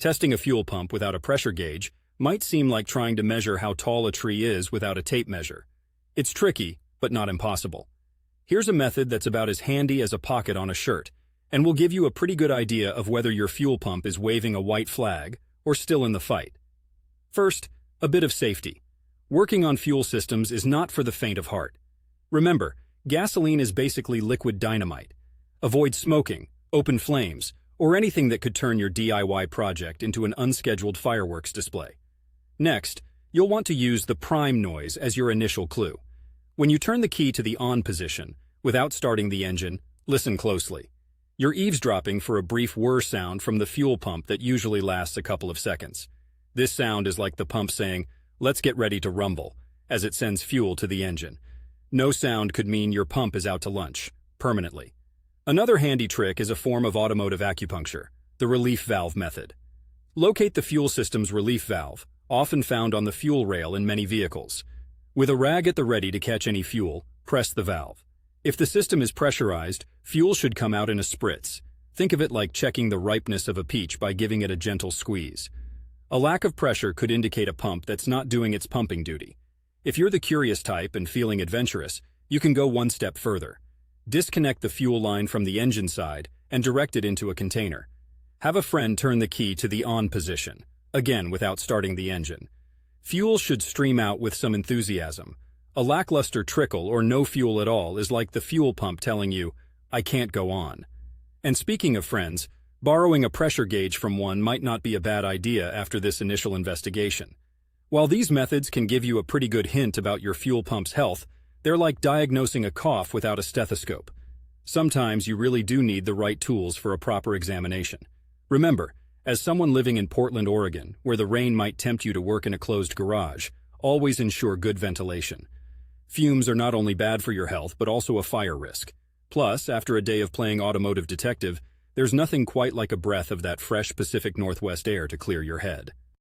Testing a fuel pump without a pressure gauge might seem like trying to measure how tall a tree is without a tape measure. It's tricky, but not impossible. Here's a method that's about as handy as a pocket on a shirt, and will give you a pretty good idea of whether your fuel pump is waving a white flag or still in the fight. First, a bit of safety. Working on fuel systems is not for the faint of heart. Remember, gasoline is basically liquid dynamite. Avoid smoking, open flames, or anything that could turn your DIY project into an unscheduled fireworks display. Next, you'll want to use the prime noise as your initial clue. When you turn the key to the on position, without starting the engine, listen closely. You're eavesdropping for a brief whir sound from the fuel pump that usually lasts a couple of seconds. This sound is like the pump saying, "Let's get ready to rumble," as it sends fuel to the engine. No sound could mean your pump is out to lunch, permanently. Another handy trick is a form of automotive acupuncture, the relief valve method. Locate the fuel system's relief valve, often found on the fuel rail in many vehicles. With a rag at the ready to catch any fuel, press the valve. If the system is pressurized, fuel should come out in a spritz. Think of it like checking the ripeness of a peach by giving it a gentle squeeze. A lack of pressure could indicate a pump that's not doing its pumping duty. If you're the curious type and feeling adventurous, you can go one step further. Disconnect the fuel line from the engine side and direct it into a container. Have a friend turn the key to the on position, again without starting the engine. Fuel should stream out with some enthusiasm. A lackluster trickle or no fuel at all is like the fuel pump telling you, "I can't go on." And speaking of friends, borrowing a pressure gauge from one might not be a bad idea after this initial investigation. While these methods can give you a pretty good hint about your fuel pump's health, they're like diagnosing a cough without a stethoscope. Sometimes you really do need the right tools for a proper examination. Remember, as someone living in Portland, Oregon, where the rain might tempt you to work in a closed garage, always ensure good ventilation. Fumes are not only bad for your health, but also a fire risk. Plus, after a day of playing automotive detective, there's nothing quite like a breath of that fresh Pacific Northwest air to clear your head.